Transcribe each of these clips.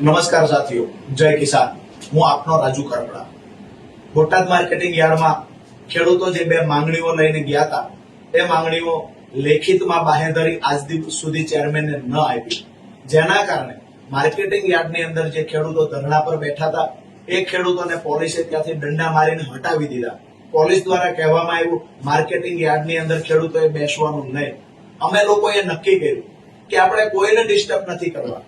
નમસ્કાર સાથીઓ, જય કિસાન. હું આપનો રાજુ કરપડા. બોટાદ માર્કેટિંગ યાર્ડમાં ખેડૂતો જે બે માંગણીઓ લઈને ગયા હતા એ માંગણીઓ લેખિતમાં બાહેધરી આજ દિવસ સુધી ચેરમેનને ન આપી, જેના કારણે માર્કેટિંગ યાર્ડની અંદર જે ખેડૂતો ધરણા પર બેઠા હતા એ ખેડૂતોને પોલીસે ત્યાંથી દંડા મારીને હટાવી દીધા. પોલીસ દ્વારા કહેવામાં આવ્યું માર્કેટિંગ યાર્ડની અંદર ખેડૂતોએ બેસવાનું નહીં. અમે લોકોએ નક્કી કર્યું કે આપણે કોઈને ડિસ્ટર્બ નથી કરવા.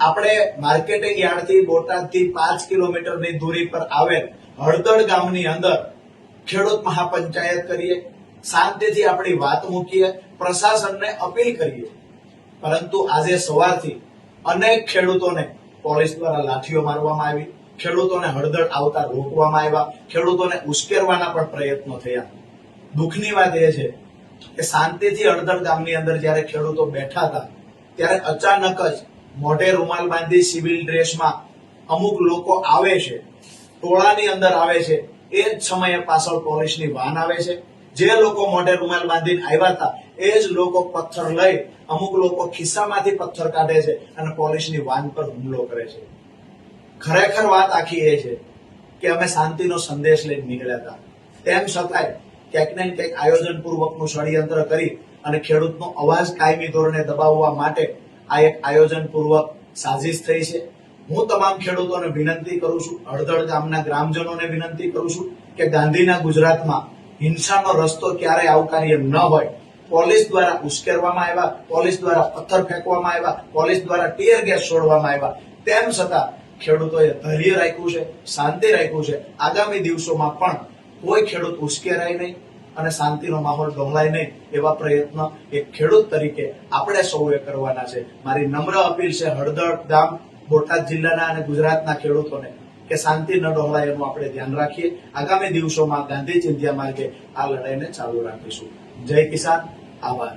આપણે માર્કેટિંગ યાર્ડથી બોટાદથી 5 કિલોમીટરની દૂરી પર આવેલ હળદળ ગામની અંદર ખેડૂત મહાપંચાયત કરીએ, શાંતિથી આપણી વાત મૂકીએ, પ્રશાસનને અપીલ કરીએ. પરંતુ આજે સવારથી અનેક ખેડૂતોને પોલીસ દ્વારા લાઠીઓ મારવામાં આવી, ખેડૂતોને હળદળ આવતા રોકવામાં આવ્યા, ખેડૂતોને ઉશ્કેરવાના પણ પ્રયત્નો થયા. દુઃખની વાત એ છે કે શાંતિથી હળદળ ગામની અંદર જયારે ખેડૂતો બેઠા હતા ત્યારે અચાનક જ મોઢે રૂમાલ બાંધી સિવિલ ડ્રેસમાં અમુક લોકો આવે છે, ટોળાની અંદર આવે છે. એ જ સમયે પાછળ પોલીસની વાન આવે છે. જે લોકો મોઢે રૂમાલ બાંધીને આવ્યા હતા એ જ લોકો પથ્થર લઈ, અમુક લોકો ખિસ્સામાંથી પથ્થર કાઢે છે અને પોલીસની વાન પર હુમલો કરે છે. ખરેખર વાત આખી એ છે કે અમે શાંતિનો સંદેશ લઈને નીકળ્યા હતા, તેમ છતાંય ક્યાંક ને ક્યાંક આયોજનપૂર્વકનું ષડયંત્ર કરી અને ખેડૂતનો અવાજ કાયમી ધોરણે દબાવવા માટે આ એક આયોજનપૂર્વક સાજિશ થઈ છે. હું તમામ ખેડૂતોને વિનંતી કરું છું, હળદળ ગામના ગ્રામજનોને વિનંતી કરું છું કે ગાંધીના ગુજરાતમાં હિંસાનો રસ્તો ક્યારેય આવકાર્ય ન હોય. પોલીસ દ્વારા ઉશ્કેરવામાં આવ્યા, પોલીસ દ્વારા પથ્થર ફેંકવામાં આવ્યા, પોલીસ દ્વારા ટીયર ગેસ છોડવામાં આવ્યા, તેમ છતાં ખેડૂતોએ ધૈર્ય રાખ્યું છે, શાંતિ રાખ્યું છે. આગામી દિવસોમાં પણ કોઈ ખેડૂત ઉશ્કેરાય નહીં અને શાંતિનો માહોલ ડહોળાય નહીં એવા પ્રયત્ન એક ખેડૂત તરીકે આપણે સૌએ કરવાના છે. મારી નમ્ર અપીલ છે હળદળ ગામ, બોટાદ જિલ્લાના અને ગુજરાતના ખેડૂતોને કે શાંતિ ન ડહોળાય એનું આપણે ધ્યાન રાખીએ. આગામી દિવસોમાં ગાંધી ચિંધ્યા માર્ગે આ લડાઈને ચાલુ રાખીશું. જય કિસાન. આભાર.